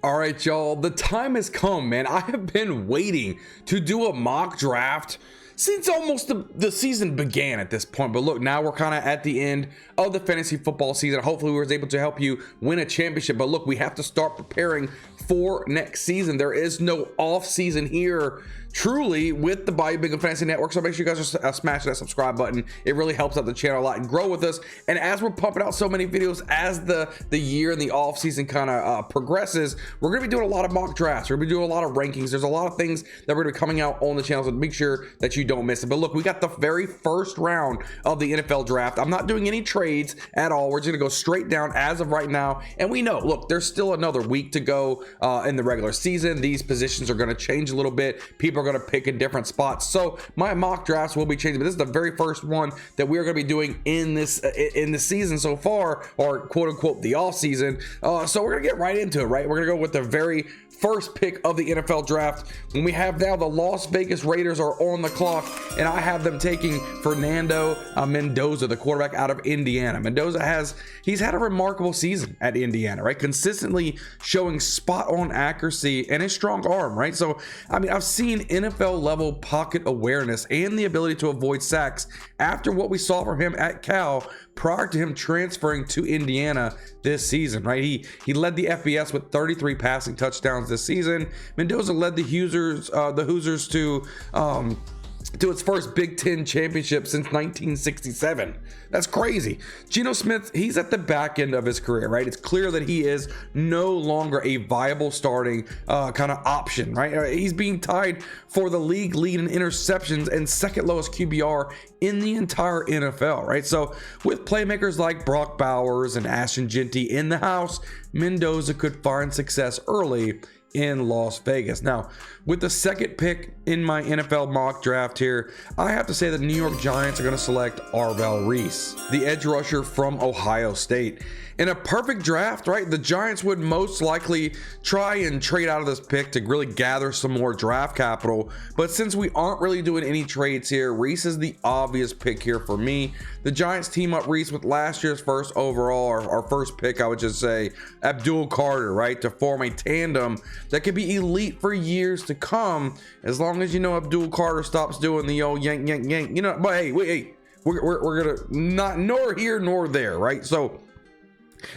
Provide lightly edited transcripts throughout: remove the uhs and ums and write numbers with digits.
All right, y'all, the time has come, man. I have been waiting to do a mock draft since almost the season began at this point. But look, now we're kind of at the end of the fantasy football season. Hopefully we were able to help you win a championship. But look, we have to start preparing for next season. There is no off season here truly with the Bayou Bengal Fantasy Network. So make sure you guys are smashing that subscribe button. It really helps out the channel a lot and grow with us. And as we're pumping out so many videos as the year and the off season kind of progresses, we're going to be doing a lot of mock drafts. We're going to be doing a lot of rankings. There's a lot of things that we're going to be coming out on the channel, so make sure that you don't miss it. But look, we got the very first round of the NFL draft. I'm not doing any trades at all. We're just going to go straight down as of right now. And we know, look, there's still another week to go in the regular season. These positions are going to change a little bit. People are going to pick in different spots, so my mock drafts will be changing, but this is the very first one that we are going to be doing in this in the season so far, or quote unquote the off season. So we're gonna get right into it, right? We're gonna go with the very first pick of the NFL draft, when we have now the Las Vegas Raiders are on the clock, and I have them taking Fernando Mendoza, the quarterback out of Indiana. Mendoza he's had a remarkable season at Indiana, right? Consistently showing spot on accuracy and a strong arm, right? So I mean, I've seen NFL level pocket awareness and the ability to avoid sacks after what we saw from him at Cal prior to him transferring to Indiana this season, right? He led the FBS with 33 passing touchdowns this season. Mendoza led the Hoosiers to its first Big Ten championship since 1967. That's crazy. Geno Smith, he's at the back end of his career, right? It's clear that he is no longer a viable starting kind of option, right? He's being tied for the league lead in interceptions and second lowest QBR in the entire NFL, right? So with playmakers like Brock Bowers and Ashton Jeanty in the house, Mendoza could find success early in Las Vegas. Now, with the second pick in my NFL mock draft here, I have to say that the New York Giants are going to select Arvell Reese, the edge rusher from Ohio State. In a perfect draft, right, the Giants would most likely try and trade out of this pick to really gather some more draft capital. But since we aren't really doing any trades here, Reese is the obvious pick here for me. The Giants team up Reese with last year's first overall, or our first pick, I would just say, Abdul Carter, right, to form a tandem that could be elite for years to come, as long as, you know, Abdul Carter stops doing the old yank, yank, yank, you know. But hey, we're gonna not nor here nor there, right? So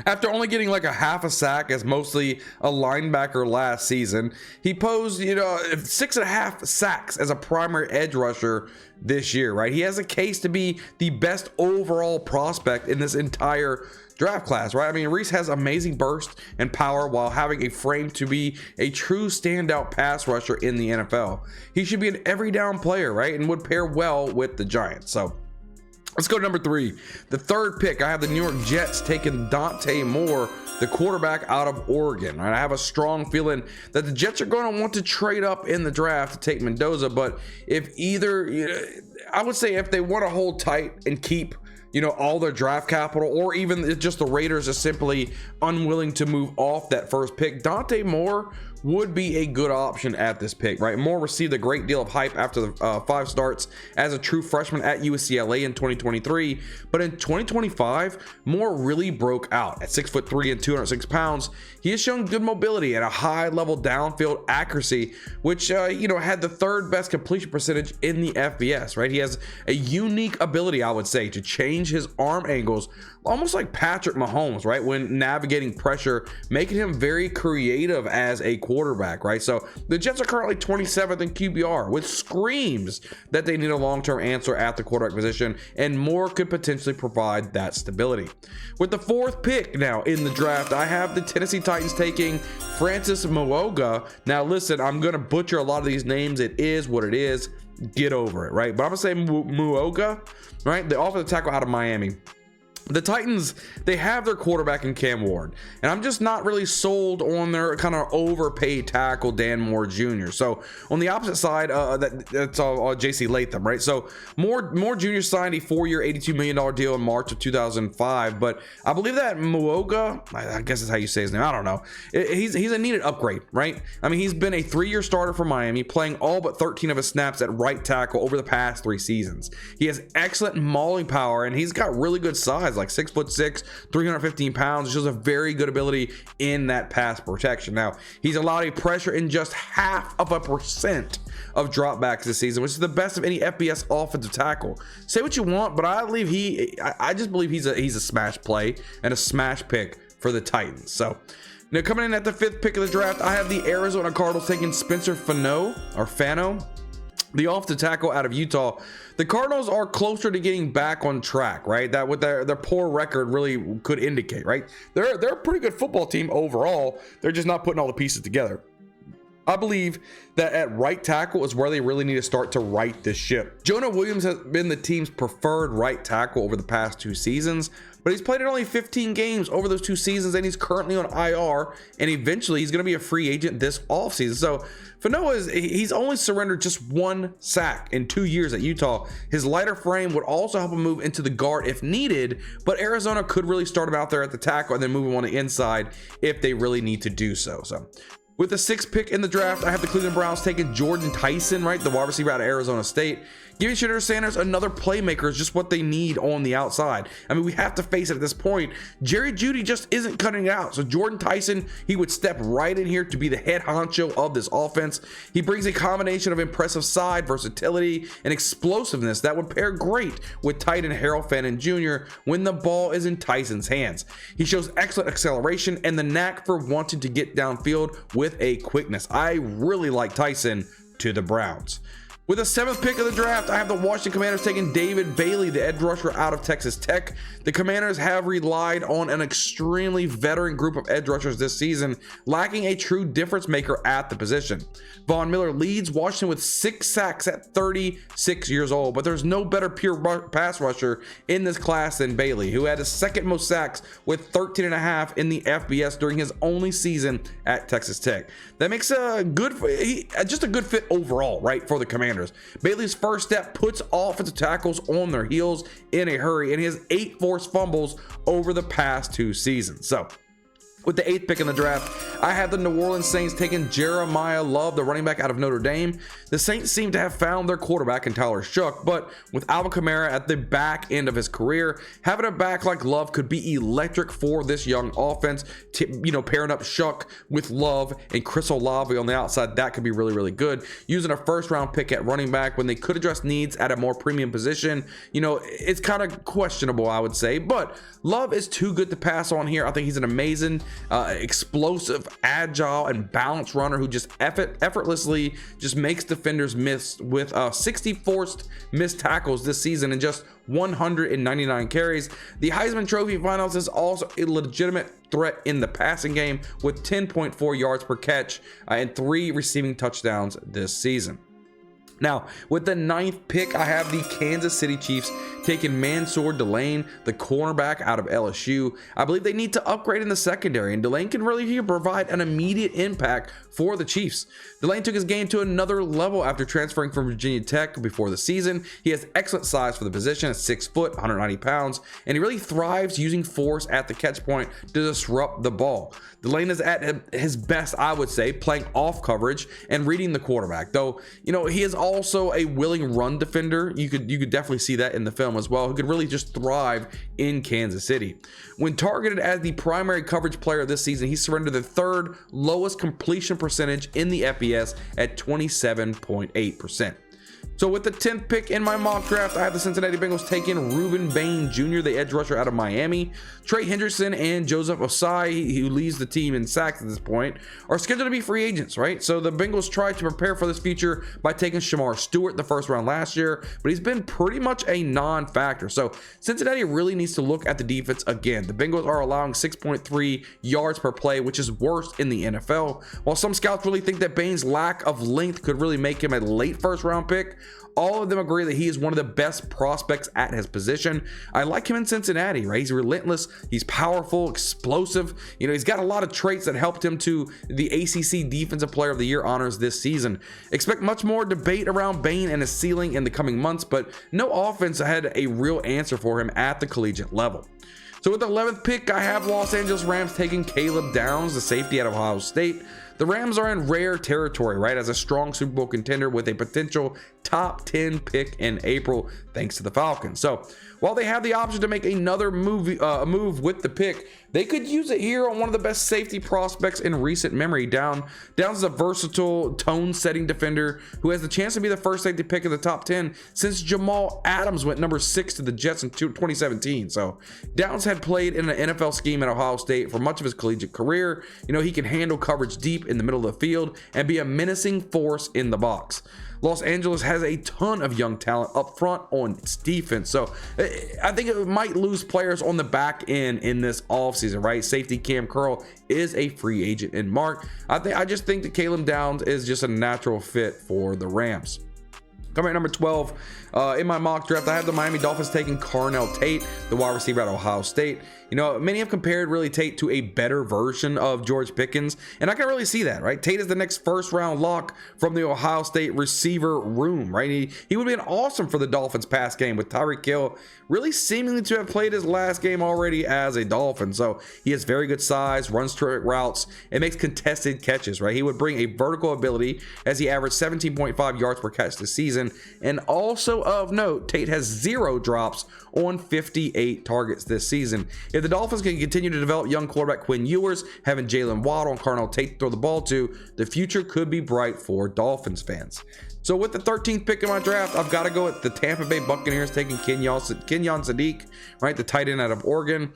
after only getting like a half a sack as mostly a linebacker last season, he posed, 6.5 sacks as a primary edge rusher this year, right? He has a case to be the best overall prospect in this entire draft class, right? I mean, Reese has amazing burst and power while having a frame to be a true standout pass rusher in the NFL. He should be an every down player, right? And would pair well with the Giants. So let's go to number 3. The third pick, I have the New York Jets taking Dante Moore, the quarterback out of Oregon. Right? I have a strong feeling that the Jets are going to want to trade up in the draft to take Mendoza, but I would say if they want to hold tight and keep all their draft capital, or even just the Raiders are simply unwilling to move off that first pick, Dante Moore would be a good option at this pick, right? Moore received a great deal of hype after the 5 starts as a true freshman at UCLA in 2023, but in 2025, Moore really broke out at 6'3" and 206 pounds. He has shown good mobility and a high level downfield accuracy, which had the third best completion percentage in the FBS, right? He has a unique ability, I would say, to change his arm angles, almost like Patrick Mahomes, right? When navigating pressure, making him very creative as a quarterback, right? So the Jets are currently 27th in QBR, which screams that they need a long-term answer at the quarterback position, and Moore could potentially provide that stability. With the 4th pick now in the draft, I have the Tennessee Titans taking Francis Muoga. Now listen, I'm going to butcher a lot of these names. It is what it is. Get over it, right? But I'm going to say Muoga, right? The offensive tackle out of Miami. The Titans, they have their quarterback in Cam Ward, and I'm just not really sold on their kind of overpaid tackle, Dan Moore Jr. So on the opposite side, that's J.C. Latham, right? So Moore Jr. signed a 4-year, $82 million deal in March of 2005, but I believe that Muoga, I guess that's how you say his name, I don't know. He's a needed upgrade, right? I mean, he's been a 3-year starter for Miami, playing all but 13 of his snaps at right tackle over the past 3 seasons. He has excellent mauling power, and he's got really good size. guy's like 6'6", 315 pounds. Shows a very good ability in that pass protection. Now, he's allowed a pressure in just 0.5% of dropbacks this season, which is the best of any FBS offensive tackle. Say what you want, but I just believe he's a smash play and a smash pick for the Titans. So now coming in at the 5th pick of the draft, I have the Arizona Cardinals taking Spencer Fano, the offensive tackle out of Utah. The Cardinals are closer to getting back on track, right? That what their poor record really could indicate, right? They're a pretty good football team overall. They're just not putting all the pieces together. I believe that at right tackle is where they really need to start to right this ship. Jonah Williams has been the team's preferred right tackle over the past 2 seasons, but he's played in only 15 games over those 2 seasons, and he's currently on IR, and eventually he's going to be a free agent this offseason. So he's only surrendered just 1 sack in 2 years at Utah. His lighter frame would also help him move into the guard if needed, but Arizona could really start him out there at the tackle and then move him on the inside if they really need to do so. With the 6th pick in the draft, I have the Cleveland Browns taking Jordan Tyson, right? The wide receiver out of Arizona State. Giving Shedeur Sanders another playmaker is just what they need on the outside. I mean, we have to face it at this point. Jerry Jeudy just isn't cutting it out. So Jordan Tyson, he would step right in here to be the head honcho of this offense. He brings a combination of impressive side versatility and explosiveness that would pair great with tight end Harold Fannin Jr. when the ball is in Tyson's hands. He shows excellent acceleration and the knack for wanting to get downfield with a quickness. I really like Tyson to the Browns. With the 7th pick of the draft, I have the Washington Commanders taking David Bailey, the edge rusher out of Texas Tech. The Commanders have relied on an extremely veteran group of edge rushers this season, lacking a true difference maker at the position. Von Miller leads Washington with 6 sacks at 36 years old, but there's no better pure pass rusher in this class than Bailey, who had his 2nd most sacks with 13.5 in the FBS during his only season at Texas Tech. That makes just a good fit overall, right, for the Commanders. Bailey's first step puts offensive tackles on their heels in a hurry, and he has 8 forced fumbles over the past 2 seasons. So with the 8th pick in the draft, I have the New Orleans Saints taking Jeremiah Love, the running back out of Notre Dame. The Saints seem to have found their quarterback in Tyler Shough, but with Alvin Kamara at the back end of his career, having a back like Love could be electric for this young offense. Pairing up Shough with Love and Chris Olave on the outside, that could be really, really good. Using a 1st-round pick at running back when they could address needs at a more premium position, it's kind of questionable, I would say, but Love is too good to pass on here. I think he's an amazing explosive, agile, and balanced runner who just effortlessly just makes defenders miss with 60 forced missed tackles this season and just 199 carries. The Heisman Trophy Finals is also a legitimate threat in the passing game with 10.4 yards per catch and 3 receiving touchdowns this season. Now, with the 9th pick, I have the Kansas City Chiefs taking Mansour Delane, the cornerback out of LSU. I believe they need to upgrade in the secondary, and Delane can really provide an immediate impact for the Chiefs. Delane took his game to another level after transferring from Virginia Tech before the season. He has excellent size for the position at 6 foot, 190 pounds, and he really thrives using force at the catch point to disrupt the ball. Delane is at his best, I would say, playing off coverage and reading the quarterback, though, he is also a willing run defender. You could definitely see that in the film as well, who could really just thrive in Kansas City. When targeted as the primary coverage player this season, he surrendered the 3rd lowest completion percentage in the FBS at 27.8%. So with the 10th pick in my mock draft, I have the Cincinnati Bengals taking Reuben Bain Jr., the edge rusher out of Miami. Trey Hendrickson and Joseph Osai, who leads the team in sacks at this point, are scheduled to be free agents, right? So the Bengals tried to prepare for this future by taking Shamar Stewart the 1st round last year, but he's been pretty much a non-factor. So Cincinnati really needs to look at the defense again. The Bengals are allowing 6.3 yards per play, which is worst in the NFL. While some scouts really think that Bain's lack of length could really make him a late 1st round pick, all of them agree that he is one of the best prospects at his position. I like him in Cincinnati, right? He's relentless, he's powerful, explosive. He's got a lot of traits that helped him to the ACC Defensive Player of the Year honors this season. Expect much more debate around Bain and his ceiling in the coming months, but no offense had a real answer for him at the collegiate level. So with the 11th pick, I have Los Angeles Rams taking Caleb Downs, the safety out of Ohio State. the Rams are in rare territory, right, as a strong Super Bowl contender with a potential top 10 pick in April, thanks to the Falcons. So while they have the option to make another move with the pick, they could use it here on one of the best safety prospects in recent memory. Downs is a versatile, tone-setting defender who has the chance to be the first safety pick in the top 10 since Jamal Adams went number 6 to the Jets in 2017. So Downs had played in an NFL scheme at Ohio State for much of his collegiate career. He can handle coverage deep in the middle of the field and be a menacing force in the box. Los Angeles has a ton of young talent up front on its defense. So I think it might lose players on the back end in this offseason, right? Safety Cam Curl is a free agent in March. I just think that Caleb Downs is just a natural fit for the Rams. Coming at number 12, in my mock draft, I have the Miami Dolphins taking Carnell Tate, the wide receiver at Ohio State. Many have compared really Tate to a better version of George Pickens, and I can really see that, right? Tate is the next first-round lock from the Ohio State receiver room, right? He would be an awesome for the Dolphins pass game, with Tyreek Hill really seemingly to have played his last game already as a Dolphin. So he has very good size, runs straight routes, and makes contested catches, right? He would bring a vertical ability as he averaged 17.5 yards per catch this season. And also of note, Tate has 0 drops on 58 targets this season. If the Dolphins can continue to develop young quarterback Quinn Ewers, having Jalen Waddle and Carnell Tate to throw the ball to, the future could be bright for Dolphins fans. So with the 13th pick in my draft, I've got to go with the Tampa Bay Buccaneers taking Kenyon Sadiq, right, the tight end out of Oregon.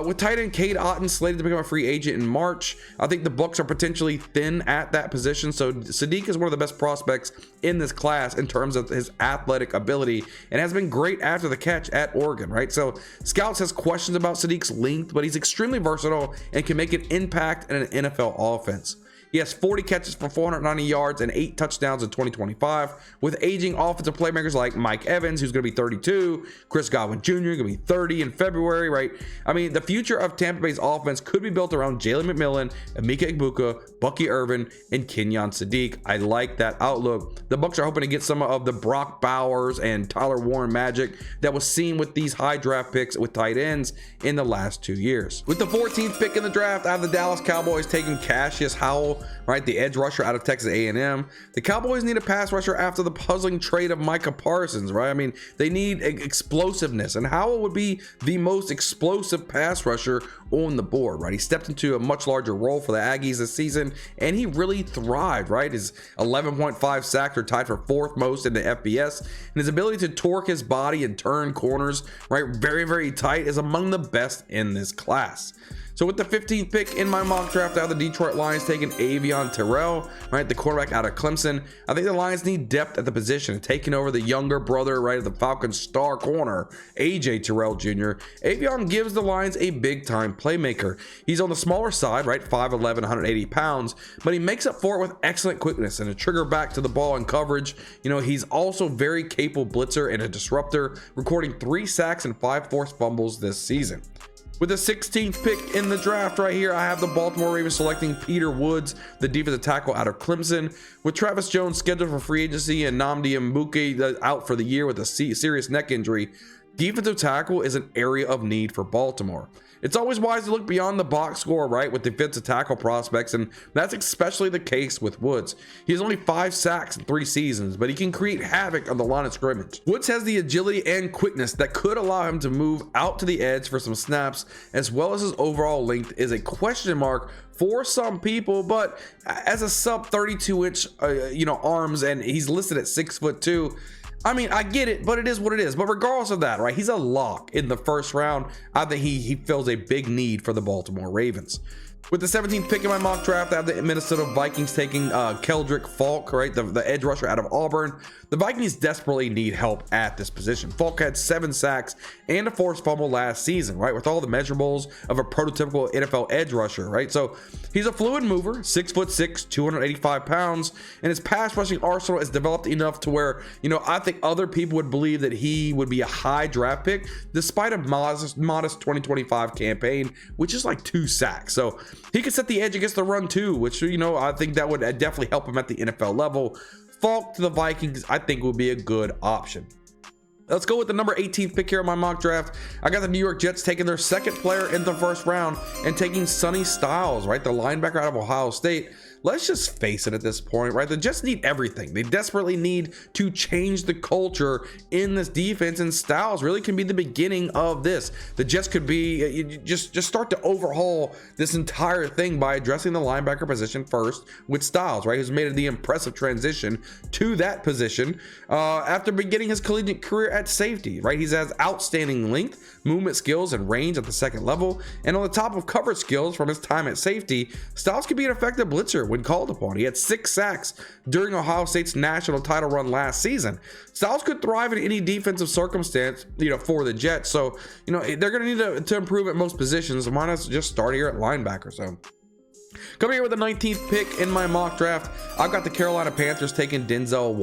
With tight end Cade Otton slated to become a free agent in March, I think the Bucs are potentially thin at that position. So Sadiq is one of the best prospects in this class in terms of his athletic ability and has been great after the catch at Oregon, right? So Scouts has questions about Sadiq's length, but he's extremely versatile and can make an impact in an NFL offense. He has 40 catches for 490 yards and 8 touchdowns in 2025, with aging offensive playmakers like Mike Evans, who's going to be 32, Chris Godwin Jr., going to be 30 in February, right? I mean, the future of Tampa Bay's offense could be built around Jalen McMillan, Emeka Egbuka, Bucky Irvin, and Kenyon Sadiq. I like that outlook. The Bucs are hoping to get some of the Brock Bowers and Tyler Warren magic that was seen with these high draft picks with tight ends in the last 2 years. With the 14th pick in the draft, I have the Dallas Cowboys taking Cassius Howell, right, the edge rusher out of Texas A&M. The Cowboys need a pass rusher after the puzzling trade of Micah Parsons, right? I mean, they need explosiveness, and Howell would be the most explosive pass rusher on the board, right? He stepped into a much larger role for the Aggies this season, and he really thrived, right? His 11.5 sacks are tied for 4th most in the FBS, and his ability to torque his body and turn corners, right, very, very tight, is among the best in this class. So with the 15th pick in my mock draft, out of the Detroit Lions taking Avion Terrell, right, the quarterback out of Clemson. I think the Lions need depth at the position, and taking over the younger brother, right, of the Falcons' star corner, AJ Terrell Jr. Avion gives the Lions a big-time playmaker. He's on the smaller side, right, 5'11", 180 pounds, but he makes up for it with excellent quickness and a trigger back to the ball and coverage. He's also very capable blitzer and a disruptor, recording 3 sacks and 5 forced fumbles this season. With the 16th pick in the draft right here, I have the Baltimore Ravens selecting Peter Woods, the defensive tackle out of Clemson. With Travis Jones scheduled for free agency and Nnamdi Mbuke out for the year with a serious neck injury, defensive tackle is an area of need for Baltimore. It's always wise to look beyond the box score, right, with defensive tackle prospects, and that's especially the case with Woods. He has only 5 sacks in 3 seasons, but he can create havoc on the line of scrimmage. Woods has the agility and quickness that could allow him to move out to the edge for some snaps, as well as his overall length is a question mark for some people, but as a sub 32-inch arms, and he's listed at 6'2". I mean, I get it, but it is what it is. But regardless of that, right, he's a lock in the first round. I think he fills a big need for the Baltimore Ravens. With the 17th pick in my mock draft, I have the Minnesota Vikings taking Keldrick Falk, right, the edge rusher out of Auburn. The Vikings desperately need help at this position. Falk had 7 sacks and a forced fumble last season, right, with all the measurables of a prototypical NFL edge rusher, right? So he's a fluid mover, 6'6", 285 pounds, and his pass rushing arsenal is developed enough to where, I think other people would believe that he would be a high draft pick, despite a modest 2025 campaign, which is like 2 sacks. So he could set the edge against the run too, which, I think that would definitely help him at the NFL level. Falk to the Vikings, I think, would be a good option. Let's go with the number 18th pick here in my mock draft. I got the New York Jets taking their second player in the first round and taking Sonny Styles, right? The linebacker out of Ohio State. Let's just face it at this point, right? The Jets need everything. They desperately need to change the culture in this defense, and Styles really can be the beginning of this. The Jets could be just start to overhaul this entire thing by addressing the linebacker position first with Styles, right? Who's made the impressive transition to that position after beginning his collegiate career at safety, right? He has outstanding length, movement skills, and range at the second level, and on the top of coverage skills from his time at safety, Styles could be an effective blitzer when called upon. He had 6 sacks during Ohio State's national title run last season. Styles could thrive in any defensive circumstance, for the Jets. So, they're going to need to improve at most positions. Why not just start here at linebacker? So, coming here with the 19th pick in my mock draft, I've got the Carolina Panthers taking Denzel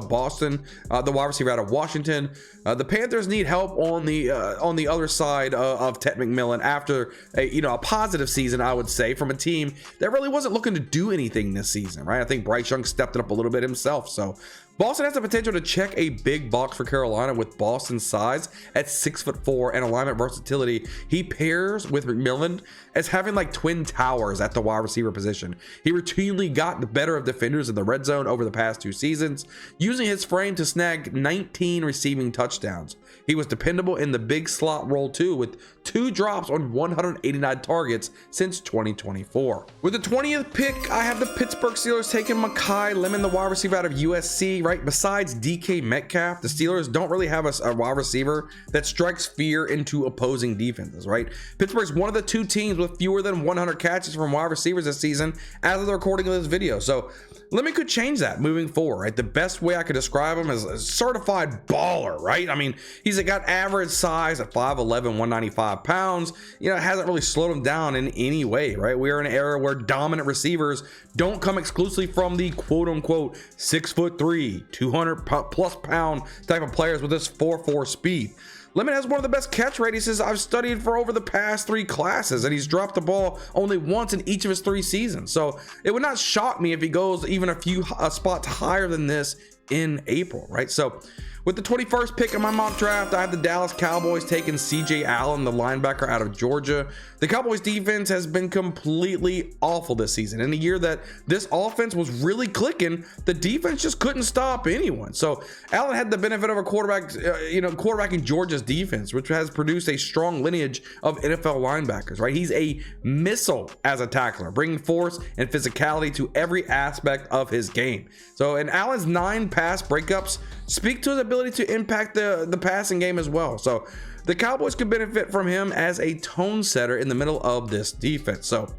Boston, the wide receiver out of Washington. The Panthers need help on the other side of Ted McMillan after a positive season, I would say, from a team that really wasn't looking to do anything this season, right? I think Bryce Young stepped it up a little bit himself. So Boston has the potential to check a big box for Carolina with Boston's size at 6'4" and alignment versatility. He pairs with McMillan as having like twin towers at the wide receiver position. He routinely got the better of defenders in the red zone over the past 2 seasons, using his frame to snag 19 receiving touchdowns. He was dependable in the big slot role too, with 2 drops on 189 targets since 2024. With the 20th pick, I have the Pittsburgh Steelers taking Mekhi Lemon, the wide receiver out of USC, right? Besides DK Metcalf, the Steelers don't really have a wide receiver that strikes fear into opposing defenses, right? Pittsburgh's one of the 2 teams with fewer than 100 catches from wide receivers this season as of the recording of this video. So Lemon could change that moving forward, right? The best way I could describe him is a certified baller, right? I mean, he's got average size at 5'11", 195 pounds. It hasn't really slowed him down in any way, right? We are in an era where dominant receivers don't come exclusively from the quote unquote 6'3", 200 plus pound type of players with this 4.4 speed. Lemon has one of the best catch radiuses I've studied for over the past 3 classes, and he's dropped the ball only once in each of his 3 seasons. So it would not shock me if he goes even a few spots higher than this in April, right? So with the 21st pick in my mock draft, I have the Dallas Cowboys taking CJ Allen, the linebacker out of Georgia. The Cowboys defense has been completely awful this season. In a year that this offense was really clicking, the defense just couldn't stop anyone. So Allen had the benefit of a quarterback in Georgia's defense, which has produced a strong lineage of NFL linebackers, right? He's a missile as a tackler, bringing force and physicality to every aspect of his game. So, and Allen's 9 pass breakups speak to his ability to impact the passing game as well. So the Cowboys could benefit from him as a tone setter in the middle of this defense. So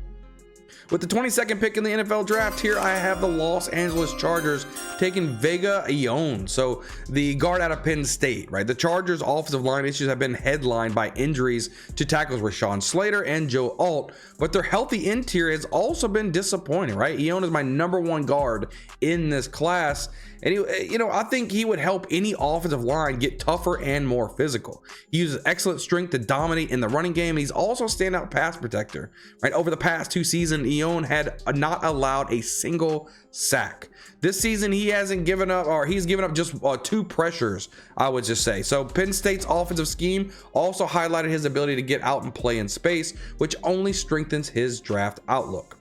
with the 22nd pick in the NFL draft here, I have the Los Angeles Chargers taking Vega Ione, so the guard out of Penn State, right? The Chargers' offensive line issues have been headlined by injuries to tackles Rashawn Slater and Joe Alt, but their healthy interior has also been disappointing, right? Ione is my number 1 guard in this class, and I think he would help any offensive line get tougher and more physical. He uses excellent strength to dominate in the running game, and he's also a standout pass protector, right? Over the past 2 seasons, Ione had not allowed a single sack. This season, he's given up just 2 pressures, I would just say. So Penn State's offensive scheme also highlighted his ability to get out and play in space, which only strengthens his draft outlook.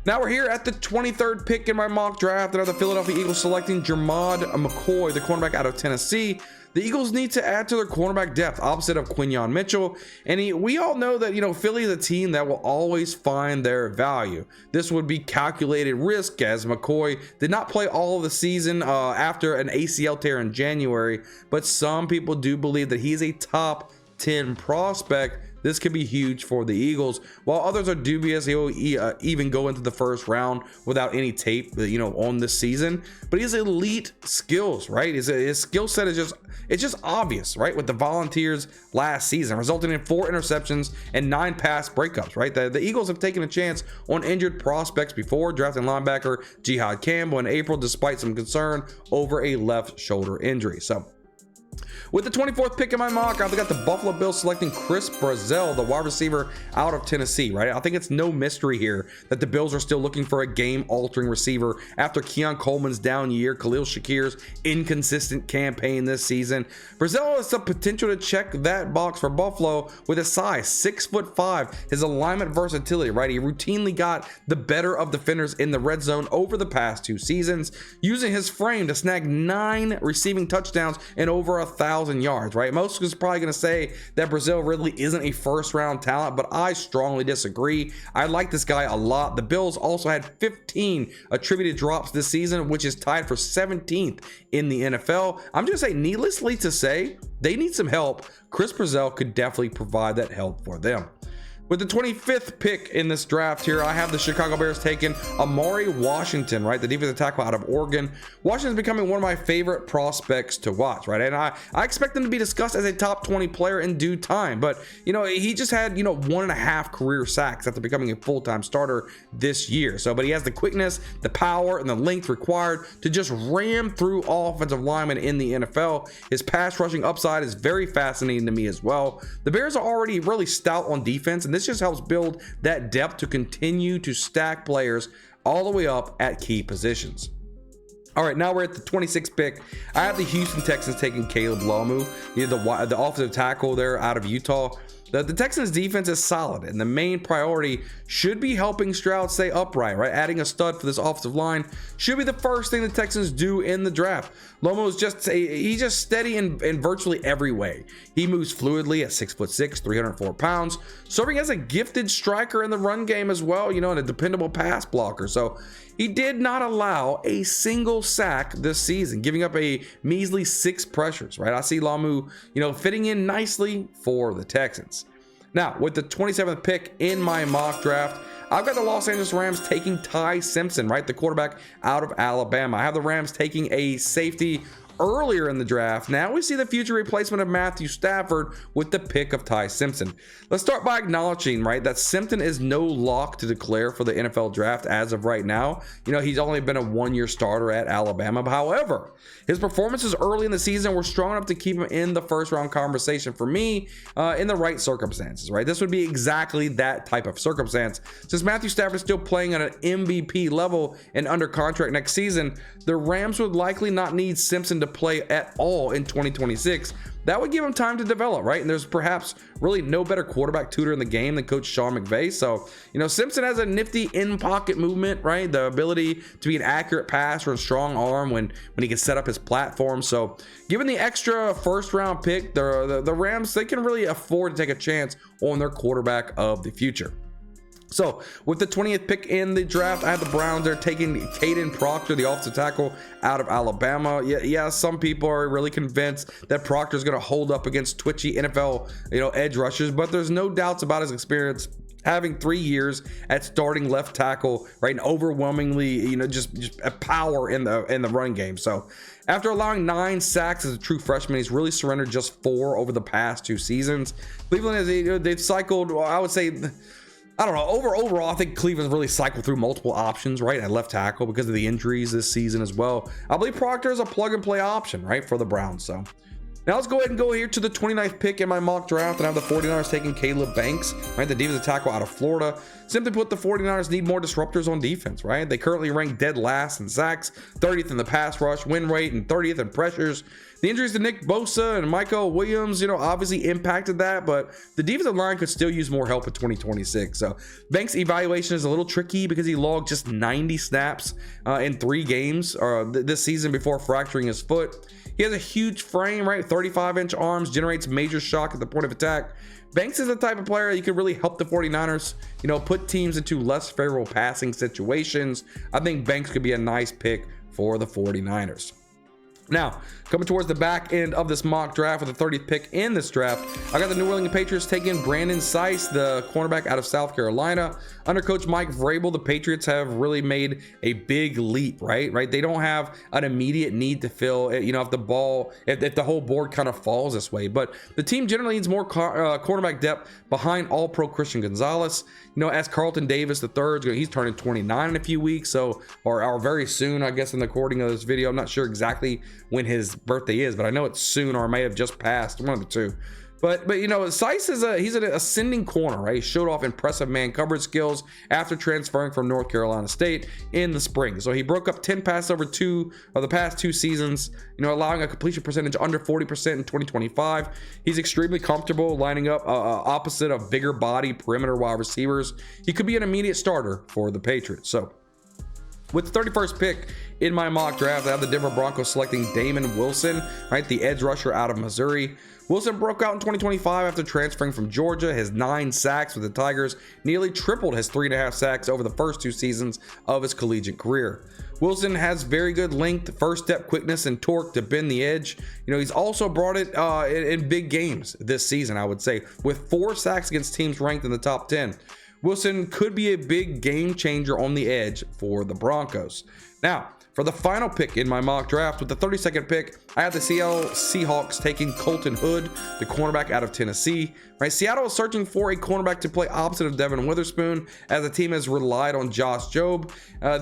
Now we're here at the 23rd pick in my mock draft, and are the Philadelphia Eagles selecting Jermod McCoy, the cornerback out of Tennessee. The Eagles need to add to their cornerback depth opposite of Quinyon Mitchell, and we all know that Philly is a team that will always find their value. This would be calculated risk, as McCoy did not play all of the season after an ACL tear in January, but some people do believe that he's a top 10 prospect. This could be huge for the Eagles, while others are dubious. He will even go into the first round without any tape, on this season. But he has elite skills, right? His skill set is just obvious, right? With the Volunteers last season, resulting in 4 interceptions and 9 pass breakups, right? The Eagles have taken a chance on injured prospects before, drafting linebacker Jihad Campbell in April, despite some concern over a left shoulder injury. So With the 24th pick in my mock, I've got the Buffalo Bills selecting Chris Brazzell, the wide receiver out of Tennessee, right? I think it's no mystery here that the Bills are still looking for a game-altering receiver after Keon Coleman's down year, Khalil Shakir's inconsistent campaign this season. Brazzell has the potential to check that box for Buffalo with his size, 6'5", his alignment versatility, right? He routinely got the better of defenders in the red zone over the past 2 seasons, using his frame to snag 9 receiving touchdowns and over 1,000 yards, right? Most is probably going to say that Brazzell really isn't a first-round talent, but I strongly disagree. I like this guy a lot. The Bills also had 15 attributed drops this season, which is tied for 17th in the NFL. I'm just saying, needlessly to say, they need some help. Chris Brazzell could definitely provide that help for them. With the 25th pick in this draft here, I have the Chicago Bears taking Amari Washington, right? The defensive tackle out of Oregon. Washington's becoming one of my favorite prospects to watch, right? And I expect him to be discussed as a top 20 player in due time. But, he just had, 1.5 career sacks after becoming a full-time starter this year. But he has the quickness, the power, and the length required to just ram through offensive linemen in the NFL. His pass rushing upside is very fascinating to me as well. The Bears are already really stout on defense, and this just helps build that depth to continue to stack players all the way up at key positions. All right, now we're at the 26th pick. I have the Houston Texans taking Caleb Lamu, the offensive tackle there out of Utah. The Texans defense is solid, and the main priority should be helping Stroud stay upright, right? Adding a stud for this offensive line should be the first thing the Texans do in the draft. Lomo is he's just steady in virtually every way. He moves fluidly at 6'6", 304 pounds, serving as a gifted striker in the run game as well, and a dependable pass blocker. So he did not allow a single sack this season, giving up a measly 6 pressures, right? I see Lamu, fitting in nicely for the Texans. Now, with the 27th pick in my mock draft, I've got the Los Angeles Rams taking Ty Simpson, right? The quarterback out of Alabama. I have the Rams taking a safety earlier in the draft. Now we see the future replacement of Matthew Stafford with the pick of Ty Simpson. Let's start by acknowledging, right, that Simpson is no lock to declare for the NFL draft as of right now. He's only been a 1-year starter at Alabama. However, his performances early in the season were strong enough to keep him in the first round conversation for me in the right circumstances, right? This would be exactly that type of circumstance. Since Matthew Stafford is still playing at an MVP level and under contract next season, the Rams would likely not need Simpson to play at all in 2026. That would give him time to develop, right? And there's perhaps really no better quarterback tutor in the game than Coach Sean McVay. So, Simpson has a nifty in-pocket movement, right? The ability to be an accurate passer and strong arm when he can set up his platform. So, given the extra first-round pick, the Rams, they can really afford to take a chance on their quarterback of the future. So, with the 20th pick in the draft, I have the Browns. They're taking Caden Proctor, the offensive tackle out of Alabama. Yeah, some people are really convinced that Proctor is going to hold up against twitchy NFL, edge rushers, but there's no doubts about his experience. Having 3 years at starting left tackle, right, and overwhelmingly, just a power in the run game. So, after allowing 9 sacks as a true freshman, he's really surrendered just 4 over the past 2 seasons. Cleveland they've cycled, I would say, I don't know. Overall, I think Cleveland's really cycled through multiple options, right, at left tackle because of the injuries this season as well. I believe Proctor is a plug-and-play option, right, for the Browns. So now let's go ahead and go here to the 29th pick in my mock draft, and I have the 49ers taking Caleb Banks, right, the defensive tackle out of Florida. Simply put, the 49ers need more disruptors on defense, right? They currently rank dead last in sacks, 30th in the pass rush, win rate, and 30th in pressures. The injuries to Nick Bosa and Michael Williams, obviously impacted that, but the defensive line could still use more help in 2026. So Banks' evaluation is a little tricky because he logged just 90 snaps in 3 games this season before fracturing his foot. He has a huge frame, right? 35-inch arms, generates major shock at the point of attack. Banks is the type of player that you could really help the 49ers, put teams into less favorable passing situations. I think Banks could be a nice pick for the 49ers. Now, coming towards the back end of this mock draft with the 30th pick in this draft, I got the New Orleans Patriots taking Brandon Seiss, the cornerback out of South Carolina. Under Coach Mike Vrabel, the Patriots have really made a big leap, right? They don't have an immediate need to fill, if the whole board kind of falls this way. But the team generally needs more cornerback depth behind All-Pro Christian Gonzalez. As Carlton Davis III, he's turning 29 in a few weeks, or very soon, I guess, in the recording of this video. I'm not sure exactly when his birthday is, but I know it's soon, or it may have just passed, one of the two. But you know, Seiss is he's an ascending corner, right? He showed off impressive man coverage skills after transferring from North Carolina State in the spring. So he broke up 10 passes over two of the past 2 seasons, you know, allowing a completion percentage under 40% in 2025. He's extremely comfortable lining up opposite of bigger body perimeter wide receivers. He could be an immediate starter for the Patriots. So with the 31st pick in my mock draft, I have the Denver Broncos selecting Damon Wilson, right? The edge rusher out of Missouri. Wilson broke out in 2025 after transferring from Georgia. His 9 sacks with the Tigers nearly tripled his 3.5 sacks over the first 2 seasons of his collegiate career. Wilson has very good length, first step quickness, and torque to bend the edge. You know, he's also brought it in big games this season, I would say, with 4 sacks against teams ranked in the top 10. Wilson could be a big game changer on the edge for the Broncos. Now, for the final pick in my mock draft, with the 32nd pick, I have the Seattle Seahawks taking Colton Hood, the cornerback out of Tennessee. Right, Seattle is searching for a cornerback to play opposite of Devin Witherspoon, as the team has relied on Josh Jobe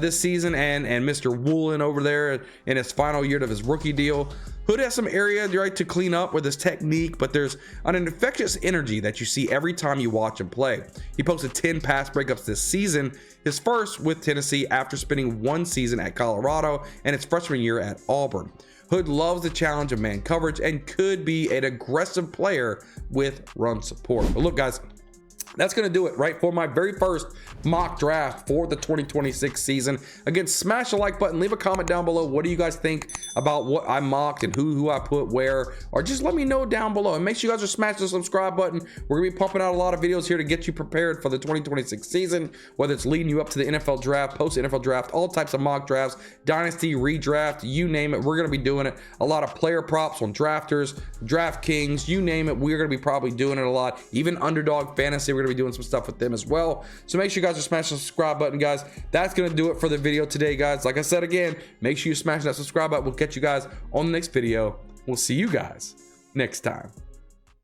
this season and Mr. Woolen over there in his final year of his rookie deal. Hood has some area, right, to clean up with his technique, but there's an infectious energy that you see every time you watch him play. He posted 10 pass breakups this season, his first with Tennessee after spending 1 season at Colorado and his freshman year at Auburn. Hood loves the challenge of man coverage and could be an aggressive player with run support. But look, guys, that's going to do it, right, for my very first mock draft for the 2026 season. Again, smash the like button, leave a comment down below. What do you guys think about what I mocked and who I put where, or just let me know down below. And make sure you guys are smashing the subscribe button. We're gonna be pumping out a lot of videos here to get you prepared for the 2026 season, whether it's leading you up to the NFL draft, post NFL draft, all types of mock drafts, dynasty, redraft, you name it. We're gonna be doing it. A lot of player props on drafters, DraftKings, you name it. We're gonna be probably doing it a lot. Even underdog fantasy, we're gonna be doing some stuff with them as well. So make sure you guys are smashing the subscribe button, guys. That's gonna do it for the video today, guys. Like I said again, make sure you smash that subscribe button. We'll catch you guys on the next video. We'll see you guys next time.